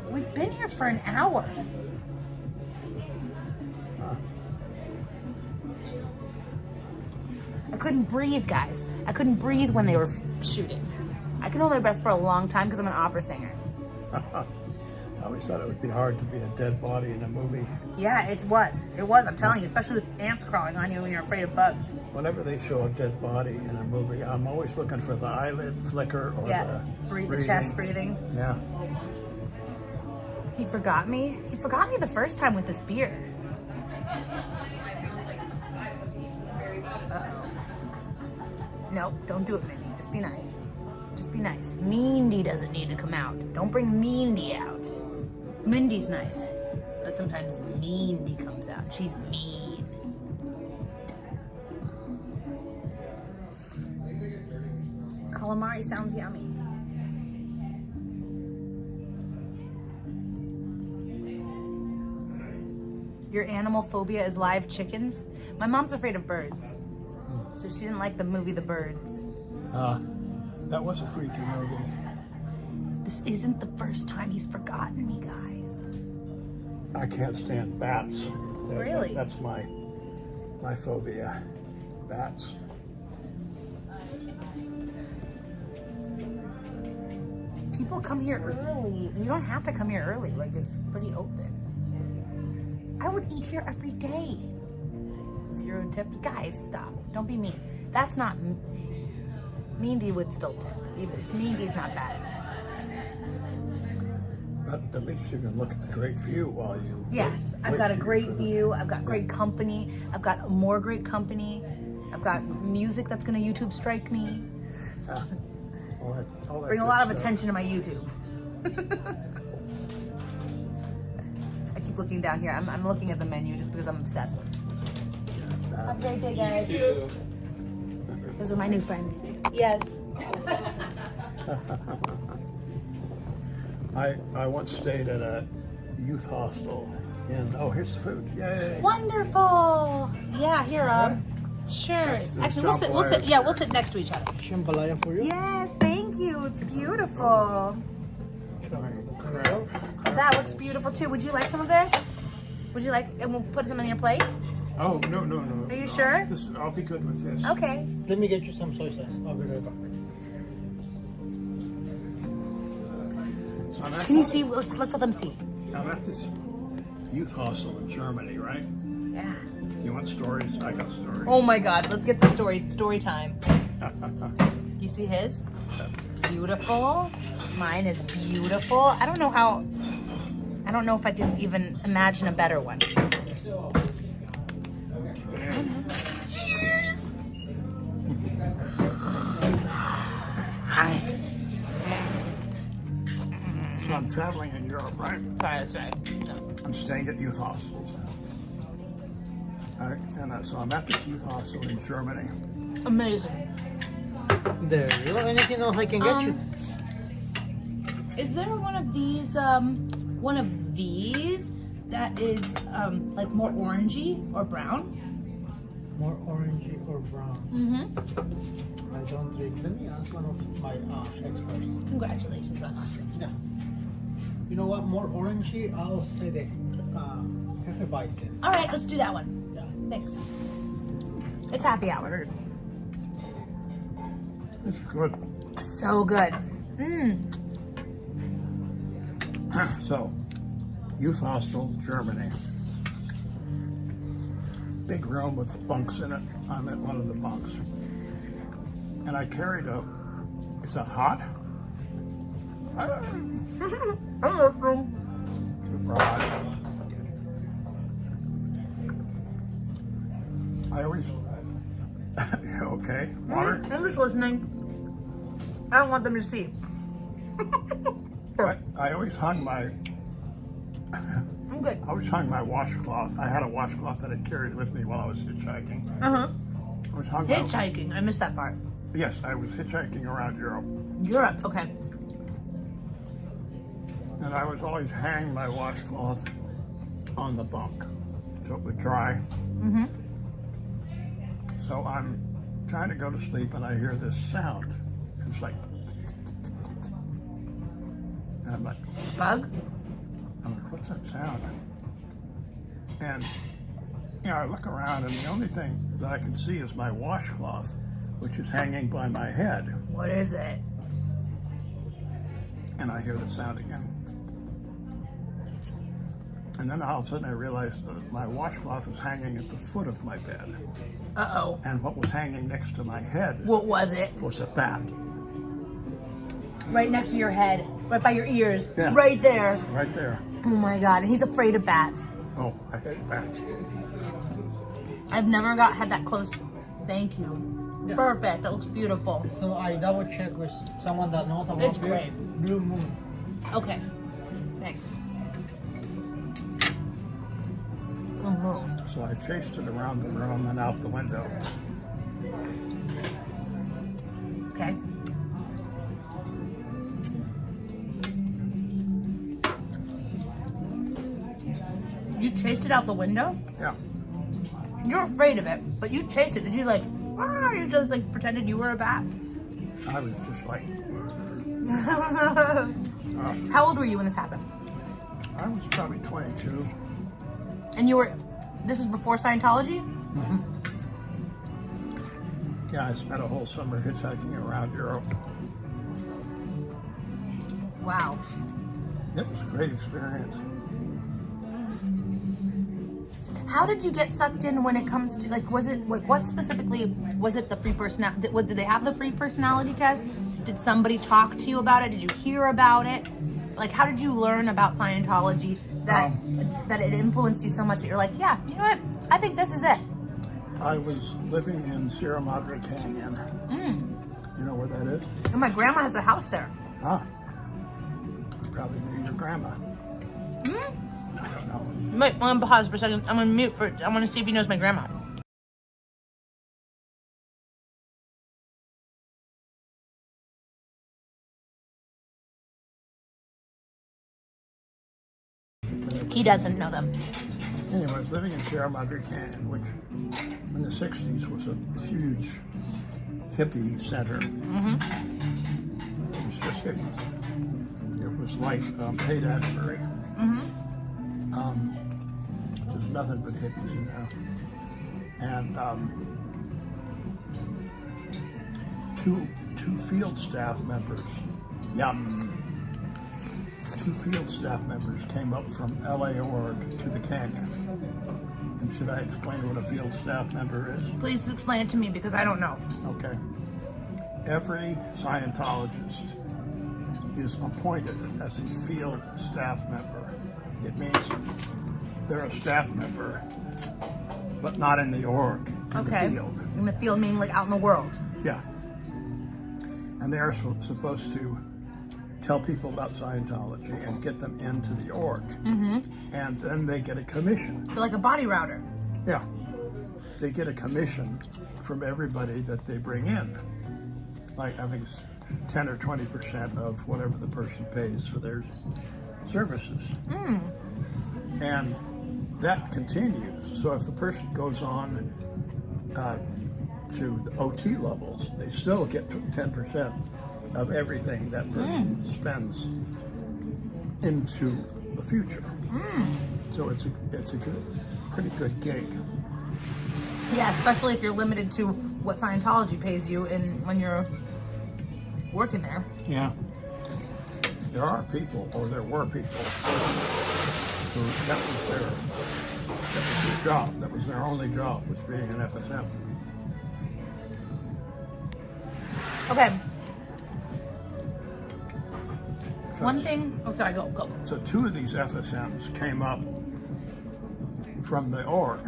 We've been here for an hour. Huh. I couldn't breathe, guys. I couldn't breathe when they were shooting. I can hold my breath for a long time because I'm an opera singer. I always thought it would be hard to be a dead body in a movie. Yeah, it was. It was, I'm telling you, especially with ants crawling on you when you're afraid of bugs. Whenever they show a dead body in a movie, I'm always looking for the eyelid flicker or the chest breathing. Yeah. He forgot me. He forgot me the first time with this beer. Uh-oh. Nope, don't do it, Mindy. Just be nice. Just be nice. Mindy doesn't need to come out. Don't bring Mindy out. Mindy's nice. But sometimes Mindy comes out. She's mean. Calamari sounds yummy. Your animal phobia is live chickens? My mom's afraid of birds. So she didn't like the movie The Birds. That was a freaky movie. This isn't the first time he's forgotten me, guys. I can't stand bats. Really? That's my phobia. Bats. People come here early. You don't have to come here early. Like, it's pretty open. I would eat here every day. 0 tip. Guys, stop. Don't be mean. That's not... Mindy would still tip. Even Mindy's not bad. But at least you can look at the great view while you... Yes, I've got a great view. I've got great company. I've got more great company. I've got music that's going to YouTube strike me. All that Bring a good lot of stuff. attention to my YouTube. I keep looking down here. I'm looking at the menu just because I'm obsessed. Have a great day, guys. Those are my new friends. Yes. I once stayed at a youth hostel in, oh, here's the food. Yay. Wonderful. Yeah, here, sure. That's the Actually, we'll sit next to each other. Jambalaya for you. Yes, thank you. It's beautiful. That looks beautiful too. Would you like some of this? Would you like, and we'll put them on your plate? Oh, no. Are you sure? I'll be good with this. Okay. Let me get you some soy sauce. I'll be right back. So I'm at Can you this- see? Let's let them see. I'm at this youth hostel in Germany, right? Yeah. You want stories? I got stories. Oh my God, let's get the story time. You see his? Beautiful. Mine is beautiful. I don't know if I can even imagine a better one. Cheers. So I'm traveling in Europe, right? Sorry. I'm staying at youth hostels. So I'm at this youth hostel in Germany. Amazing. There you go. Anything else I can get you? Is there one of these that is like more orangey or brown? More orangey or brown? Mm-hmm. I don't drink. Let me ask one of my experts. Congratulations on not drinking. Yeah. You know what? More orangey. I'll say the Hefeweizen. All right, let's do that one. Yeah. Thanks. It's happy hour. This is good. So good. So, youth hostel, Germany. Big room with bunks in it. I'm at one of the bunks. And I carried is that hot? Too broad. I always, you okay? Water? I'm just listening. I don't want them to see. I always hung my, I'm good. I always hung my washcloth. I had a washcloth that I carried with me while I was hitchhiking. Uh-huh. I was hung my, Hitchhiking. I missed that part. yes, I was hitchhiking around Europe. Europe. Okay. And I was always hanging my washcloth on the bunk so it would dry. Mm-hmm. So I'm trying to go to sleep and I hear this sound. It's like, and I'm like, Bug. what's that sound? And, I look around and the only thing that I can see is my washcloth, which is hanging by my head. What is it? And I hear the sound again. And then all of a sudden I realized that my washcloth was hanging at the foot of my bed. Uh-oh. And what was hanging next to my head What was it? was a bat. Right next to your head. Right by your ears. Yeah. Right there. Right there. Oh my God. And he's afraid of bats. Oh, I hate bats. I've never had that close. Thank you. Yeah. Perfect. That looks beautiful. So I double check with someone that knows about It's beer. great. Blue Moon. Okay. Thanks. Blue moon. So I chased it around the room and out the window. Okay. You chased it out the window? Yeah. You're afraid of it, but you chased it. Did you you just pretended you were a bat? I was just like, How old were you when this happened? I was probably 22. And this was before Scientology? Yeah, I spent a whole summer hitchhiking around Europe. Wow. It was a great experience. How did you get sucked in when it comes to, like, was it, like, what specifically, was it the free personality, did they have the free personality test? Did somebody talk to you about it? Did you hear about it? Like, how did you learn about Scientology that it influenced you so much that you're like, yeah, you know what, I think this is it? I was living in Sierra Madre Canyon. You know where that is? And my grandma has a house there. Huh? Probably knew your grandma. I don't know. Wait, I'm gonna pause for a second. I'm gonna mute for, I wanna see if he knows my grandma. He doesn't know them. Anyway, I was living in Sierra Madre Canyon, which in the 60s was a huge hippie center. It was just hippies. It was like Haight-Ashbury. Just nothing but hippies in there. And two field staff members, two field staff members came up from LA Org to the canyon. And should I explain what a field staff member is? Please explain it to me because I don't know. Okay. Every Scientologist is appointed as a field staff member. It means they're a staff member, but not in the org, in the field. In the field meaning like out in the world. Yeah. And they are supposed to tell people about Scientology and get them into the org. And then they get a commission. They're like a body router. Yeah. They get a commission from everybody that they bring in. Like, I think it's 10 or 20% of whatever the person pays for their services. And that continues. So if the person goes on to the OT levels, they still get 10% of everything that person spends into the future. So it's a pretty good gig. Yeah, especially if you're limited to what Scientology pays you when you're working there. Yeah. There are people, or there were people, who that was their job. That was their only job, was being an FSM. Okay. One thing, oh sorry, go. So two of these FSMs came up from the org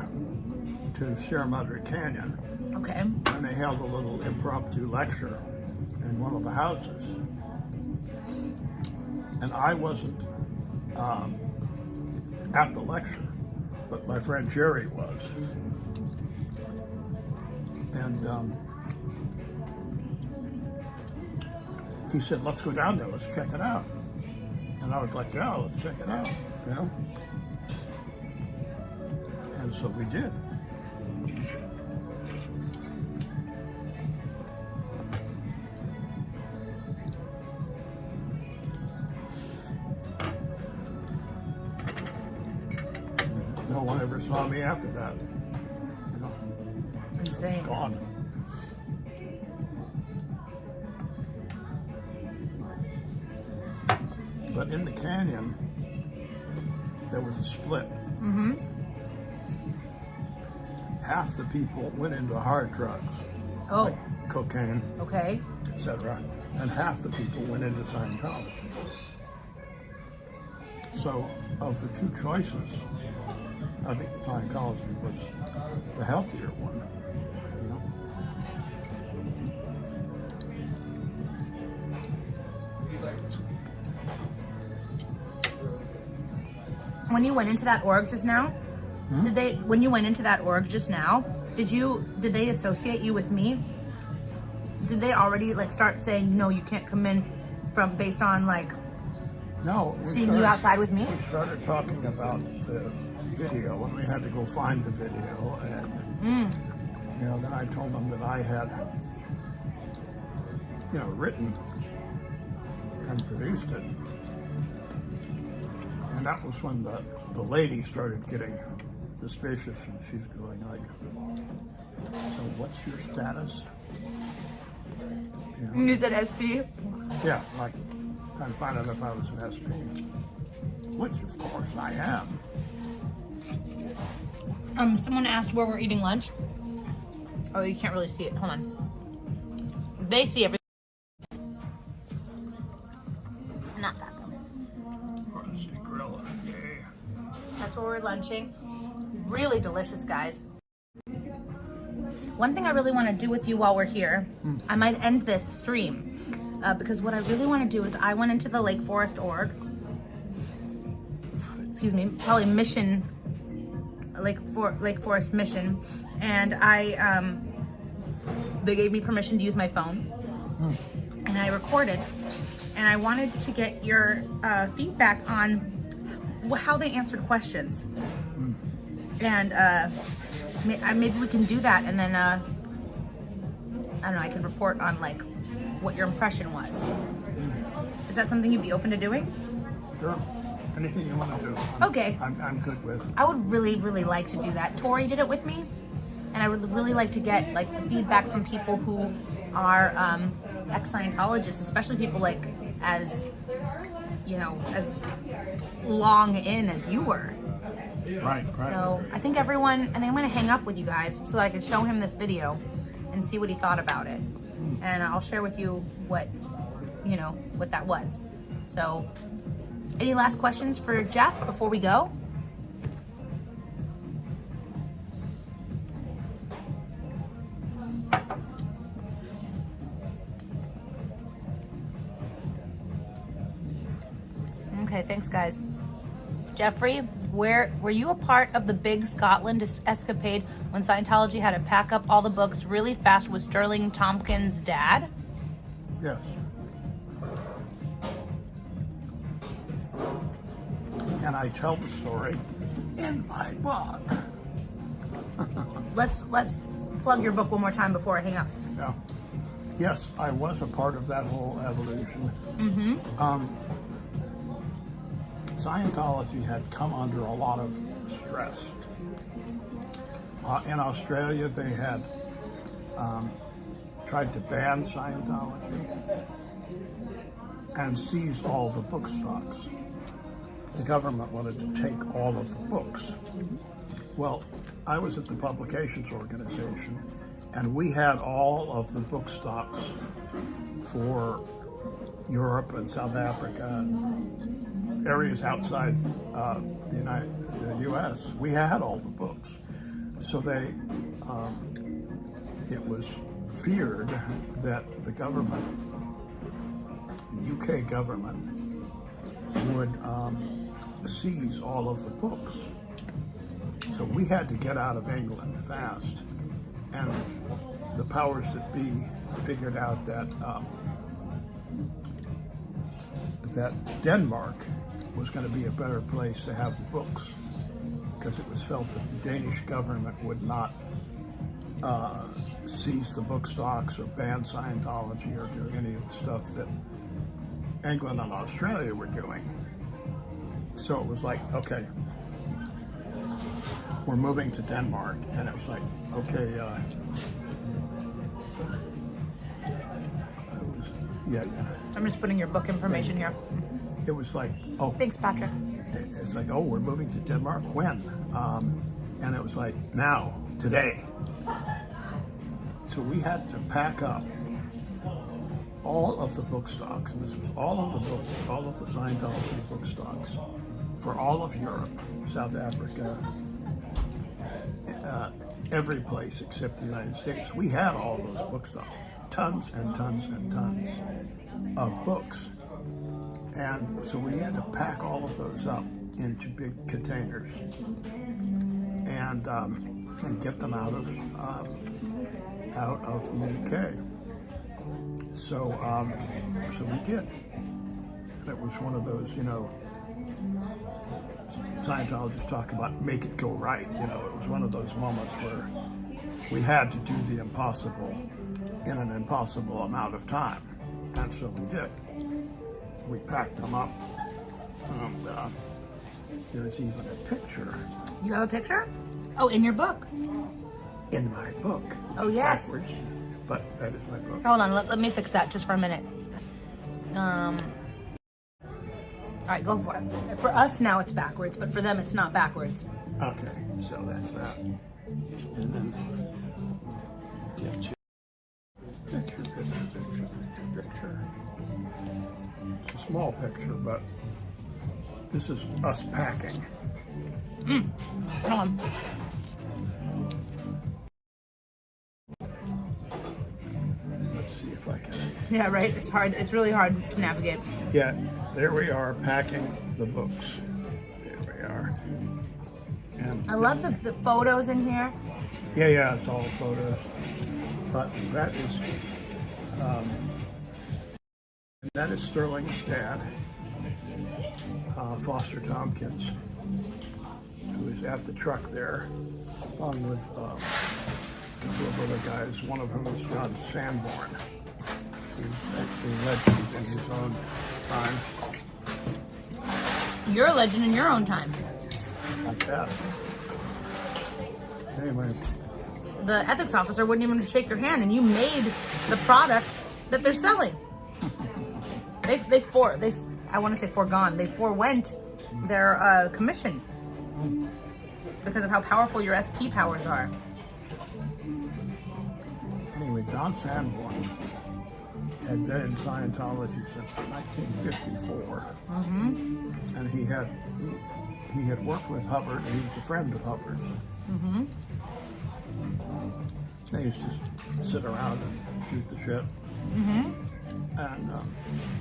to Sierra Madre Canyon, Okay. and they held a little impromptu lecture in one of the houses. And I wasn't at the lecture, but my friend Jerry was. And he said, let's go down there, let's check it out. And I was like, yeah, let's check it out, you know? And so we did. No one ever saw me after that. You know, Insane. gone. But in the canyon, there was a split. Half the people went into hard drugs, Oh, like cocaine, okay. etc., and half the people went into Scientology. So, of the two choices, I think Scientology was the healthier one. You know? When you went into that org just now, when you went into that org just now, did they associate you with me? Did they already like start saying, no, you can't come in based on like No, seeing you outside with me? We started talking about the video, and we had to go find the video, and you know, then I told them that I had, you know, written and produced it, and that was when the lady started getting suspicious, and she's going like, so what's your status? You know? You said SP? Yeah, like, trying to find out if I was an SP, which of course I am. Someone asked where we're eating lunch. Oh, you can't really see it. Hold on. They see everything. Not that though. Grill. Yeah. That's where we're lunching. Really delicious, guys. One thing I really want to do with you while we're here, I might end this stream because what I really want to do is I went into the Lake Forest org. Excuse me, probably mission. Lake Forest mission, and they gave me permission to use my phone, and I recorded, and I wanted to get your feedback on how they answered questions, and maybe we can do that, and then I don't know, I can report on like what your impression was. Is that something you'd be open to doing? Sure. Anything you want to do. Okay. I'm good with. I would really, really like to do that. Tori did it with me, and I would really like to get like feedback from people who are ex-Scientologists, especially people like as long in as you were. Right. So I think everyone, and I'm going to hang up with you guys so I can show him this video and see what he thought about it, and I'll share with you what that was. So. Any last questions for Jeff before we go? Okay, thanks guys. Jeffrey, were you a part of the big Scotland escapade when Scientology had to pack up all the books really fast with Sterling Tompkins' dad? Yes. And I tell the story in my book. Let's plug your book one more time before I hang up. Yeah. Yes, I was a part of that whole evolution. Scientology had come under a lot of stress. In Australia, they had tried to ban Scientology and seize all the book stocks. The government wanted to take all of the books. Well, I was at the publications organization, and we had all of the book stocks for Europe and South Africa and areas outside the U.S. We had all the books. So it was feared that the government, the UK government, would seize all of the books. So we had to get out of England fast. And the powers that be figured out that Denmark was going to be a better place to have the books, because it was felt that the Danish government would not seize the book stocks or ban Scientology or do any of the stuff that England and Australia were doing. So it was like, okay, we're moving to Denmark, and it was like, okay, I'm just putting your book information here. It was like, oh, Thanks, Patrick. it's like, oh, we're moving to Denmark, when? And it was like, now, today. So we had to pack up all of the book stocks, and this was all of the Scientology book stocks for all of Europe, South Africa, every place except the United States. We had all those book stocks, tons and tons and tons of books. And so we had to pack all of those up into big containers and get them out of the UK. So we did. And it was one of those, Scientologists talk about make it go right. It was one of those moments where we had to do the impossible in an impossible amount of time. And so we did. We packed them up. And there's even a picture. You have a picture? Oh, in your book. In my book. Oh, yes. Backwards, but that is my book. Hold on, let me fix that just for a minute. All right, go for it. For us now it's backwards, but for them it's not backwards. Okay, so that's that. And then get you picture. It's a small picture, but this is us packing. Come on. Let's see if I can. Yeah, right. It's hard. It's really hard to navigate. Yeah, there we are packing the books. There we are. And I love the photos in here. yeah, it's all photos. But that is Sterling's dad, Foster Tompkins, who is at the truck there, along with a couple of other guys. One of whom is John Sanborn, who's actually a legend in his own time. You're a legend in your own time. Like that. Anyway, The ethics officer wouldn't even shake your hand, and you made the product that they're selling. I want to say foregone. They forewent their commission because of how powerful your SP powers are. anyway, John Sanborn had been in Scientology since 1954, and he had worked with Hubbard, and he was a friend of Hubbard's. They used to sit around and shoot the shit. And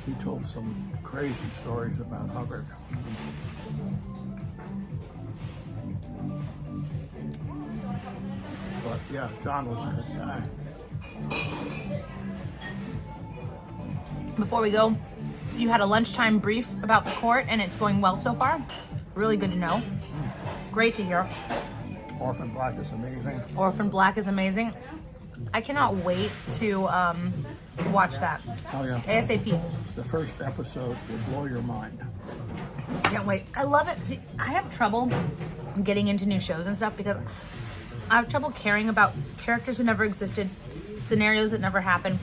he told some crazy stories about Hubbard. But yeah, John was a good guy. Before we go, you had a lunchtime brief about the court, and it's going well so far. Really good to know. Great to hear. Orphan Black is amazing. Orphan Black is amazing. I cannot wait to watch that. Oh yeah. ASAP. The first episode will blow your mind. Can't wait. I love it. See, I have trouble getting into new shows and stuff because I have trouble caring about characters who never existed, scenarios that never happened.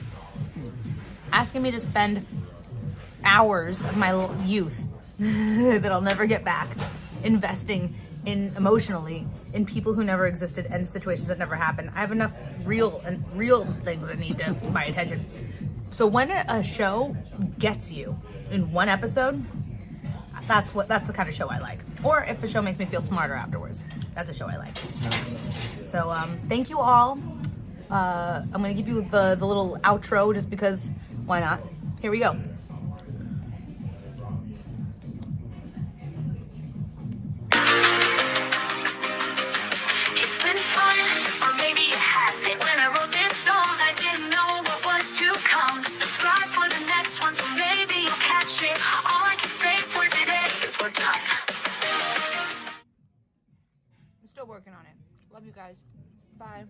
Asking me to spend hours of my youth that I'll never get back investing in emotionally in people who never existed and situations that never happened. I have enough real things that need to my attention. So when a show gets you in one episode, that's the kind of show I like. Or if a show makes me feel smarter afterwards, that's a show I like. So thank you all. I'm gonna give you the little outro just because why not? Here we go. Working on it. Love you guys. Bye.